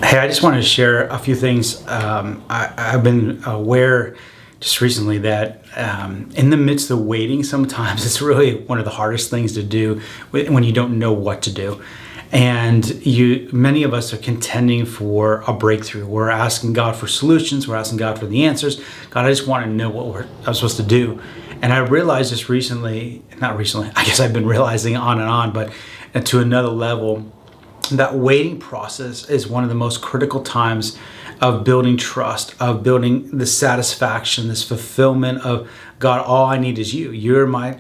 Hey, I just wanted to share a few things. I've been aware just recently that in the midst of waiting, sometimes it's really one of the hardest things to do when you don't know what to do. And many of us are contending for a breakthrough. We're asking God for solutions. We're asking God for the answers. God, I just want to know what I'm supposed to do. And I realized this recently, not recently, I guess I've been realizing on and on, but to another level, that waiting process is one of the most critical times of building trust, of building the satisfaction, this fulfillment of God. All I need is you. You're my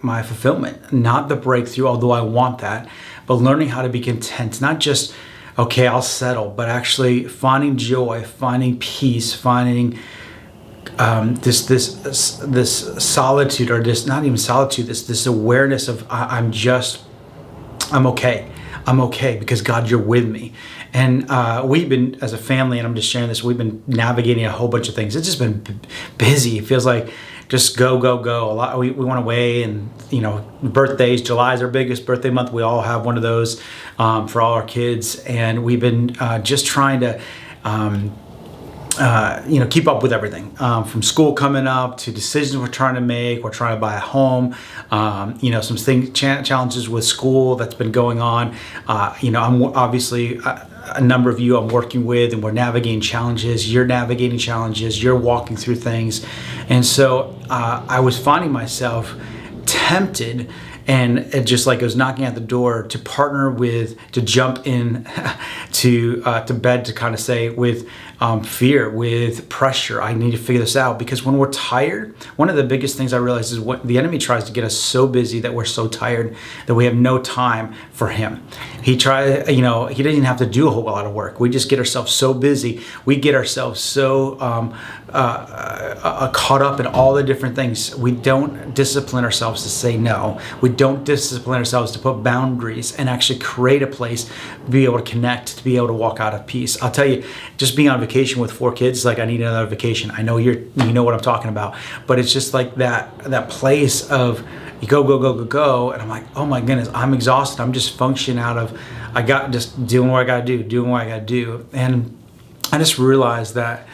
fulfillment, not the breakthrough, although I want that, but learning how to be content, not just, okay, I'll settle, but actually finding joy, finding peace, finding this solitude, or this, not even solitude, this awareness of I'm okay. I'm okay because God, you're with me. And we've been, as a family, and I'm just sharing this, we've been navigating a whole bunch of things. It's just been busy. It feels like just go, go, go. A lot. We went away, and birthdays. July is our biggest birthday month. We all have one of those for all our kids, and we've been just trying to keep up with everything, from school coming up to decisions we're trying to make. We're trying to buy a home, some challenges with school that's been going on. I'm obviously a number of you I'm working with, and we're navigating challenges. You're navigating challenges. You're walking through things. And so I was finding myself tempted, and it just like it was knocking at the door to partner with, to jump in to bed, to kind of say with fear, with pressure. I need to figure this out, because when we're tired, one of the biggest things I realize is what the enemy tries to get us so busy that we're so tired that we have no time for him. He doesn't even have to do a whole lot of work. We just get ourselves so busy. We get ourselves so caught up in all the different things. We don't discipline ourselves to say no. We don't discipline ourselves to put boundaries and actually create a place to be able to connect, to be able to walk out of peace. I'll tell you, just being on vacation with 4 kids, like I need another vacation. I know you know what I'm talking about, but it's just like that place of you go, go, go, go, go. And I'm like, oh my goodness, I'm exhausted. I'm just functioning out of, I got just doing what I got to do, doing what I got to do. And I just realized that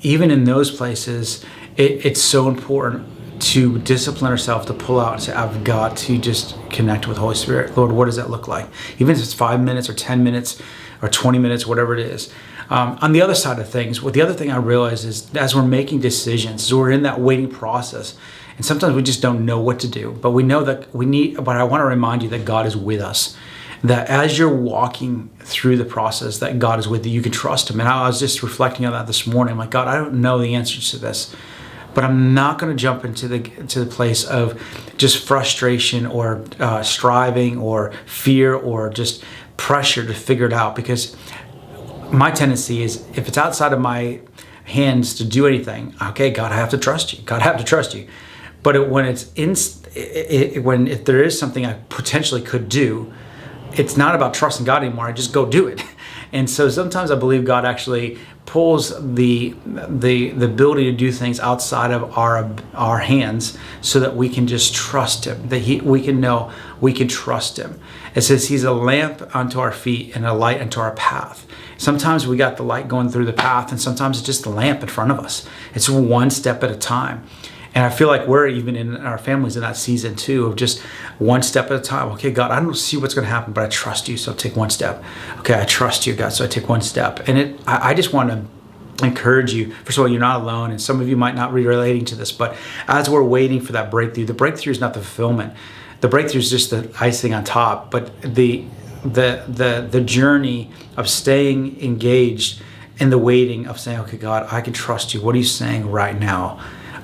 even in those places, it's so important to discipline ourselves, to pull out and say, I've got to just connect with Holy Spirit. Lord, what does that look like? Even if it's 5 minutes or 10 minutes or 20 minutes, whatever it is. On the other side of things, the other thing I realize is as we're making decisions, as we're in that waiting process, and sometimes we just don't know what to do, but we know that but I want to remind you that God is with us. That as you're walking through the process, that God is with you. You can trust him. And I was just reflecting on that this morning. I'm like, God, I don't know the answers to this, but I'm not going to jump into the place of just frustration or striving or fear or just pressure to figure it out, because my tendency is, if it's outside of my hands to do anything, okay, God, I have to trust you. God, I have to trust you. But if there is something I potentially could do, it's not about trusting God anymore. I just go do it. And so sometimes I believe God actually pulls the ability to do things outside of our hands, so that we can just trust him, that we can know we can trust him. It says he's a lamp unto our feet and a light unto our path. Sometimes we got the light going through the path, and sometimes it's just the lamp in front of us. It's one step at a time. And I feel like we're even in our families in that season too, of just one step at a time. Okay, God, I don't see what's going to happen, but I trust you, so take one step. Okay, I trust you, God, so I take one step. And I just want to encourage you. First of all, you're not alone, and some of you might not be relating to this, but as we're waiting for that breakthrough, the breakthrough is not the fulfillment. The breakthrough is just the icing on top, but the journey of staying engaged in the waiting, of saying, okay, God, I can trust you. What are you saying right now?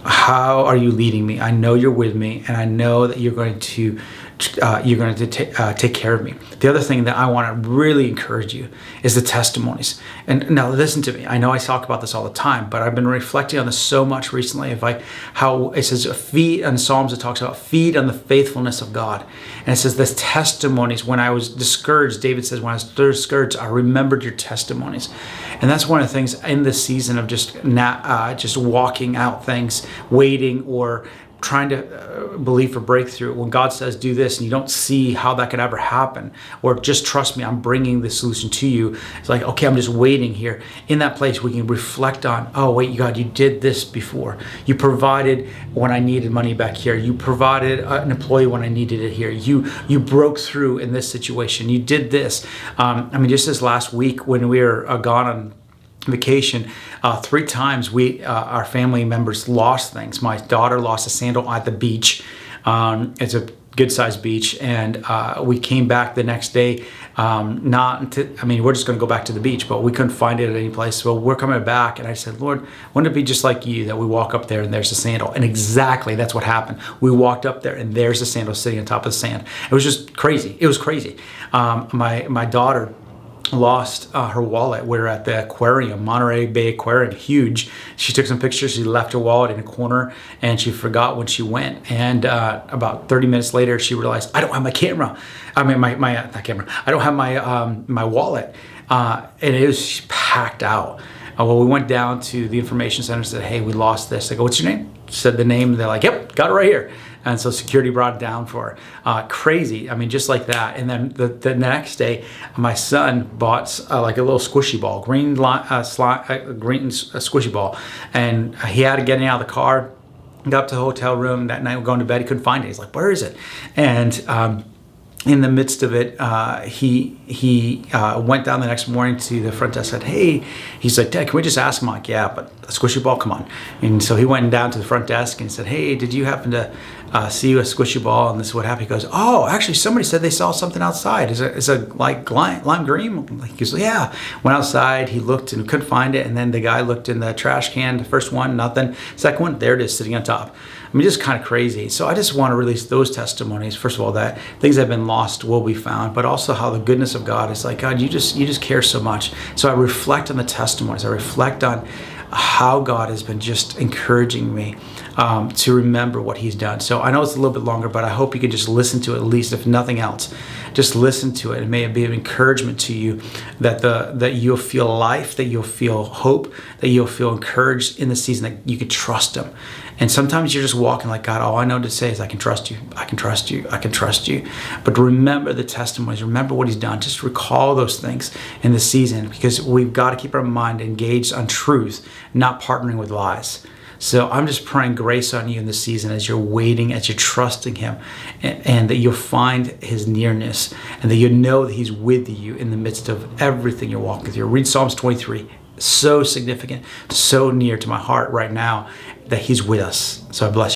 How are you leading me? I know you're with me, and I know that you're going to take care of me. The other thing that I want to really encourage you is the testimonies. And now listen to me. I know I talk about this all the time, but I've been reflecting on this so much recently, of like how it says feed, in Psalms it talks about feed on the faithfulness of God. And it says this testimonies. When I was discouraged, David says, when I was discouraged, I remembered your testimonies. And that's one of the things in this season of just walking out things, waiting, or trying to believe for breakthrough, when God says do this and you don't see how that could ever happen, or just trust me, I'm bringing the solution to you. It's like, okay, I'm just waiting here. In that place, we can reflect on, oh wait, God, you did this before. You provided when I needed money back here. You provided an employee when I needed it here. You broke through in this situation. You did this. Just this last week when we were gone on vacation, 3 times our family members lost things. My daughter lost a sandal at the beach. It's a good sized beach, and we came back the next day. We're just going to go back to the beach, but we couldn't find it at any place. So we're coming back, and I said, Lord, wouldn't it be just like you that we walk up there and there's a sandal? And exactly that's what happened. We walked up there and there's a sandal sitting on top of the sand. It was just crazy. It was crazy. My daughter lost her wallet. We were at the aquarium, Monterey Bay Aquarium, huge. She took some pictures. She left her wallet in a corner and she forgot when she went. And about 30 minutes later, she realized, I don't have my camera. Not camera. I don't have my wallet. And it was packed out. We went down to the information center and said, hey, we lost this. I go, what's your name? Said the name. They're like, yep, got it right here. And so security brought it down for her. Crazy. Just like that. And then the next day, my son bought like a little squishy ball, green squishy ball. And he had to get out of the car, got up to the hotel room that night, going to bed. He couldn't find it. He's like, where is it? And in the midst of it, he went down the next morning to the front desk, said, hey, he's like, Dad, can we just ask him? I'm like, yeah, but a squishy ball, come on. And so he went down to the front desk and said, hey, did you happen to see a squishy ball? And this is what happened. He goes, oh, actually somebody said they saw something outside. Is it like lime green? He goes, yeah. Went outside, he looked and couldn't find it. And then the guy looked in the trash can, the first one, nothing. Second one, there it is sitting on top. Just kind of crazy. So I just want to release those testimonies. First of all, that things that have been lost will be found, but also how the goodness of God is like, God, you just care so much. So I reflect on the testimonies. I reflect on how God has been just encouraging me to remember what he's done. So I know it's a little bit longer, but I hope you can just listen to it, at least if nothing else. Just listen to it. It may be an encouragement to you that you'll feel life, that you'll feel hope, that you'll feel encouraged in the season, that you can trust him. And sometimes you're just walking like, God, all I know to say is I can trust you. I can trust you. I can trust you. But remember the testimonies. Remember what he's done. Just recall those things in the season, because we've got to keep our mind engaged on truth, not partnering with lies. So I'm just praying grace on you in this season as you're waiting, as you're trusting him, and that you'll find his nearness, and that you know that he's with you in the midst of everything you're walking through. Read Psalms 23. So significant, so near to my heart right now, that he's with us. So I bless you.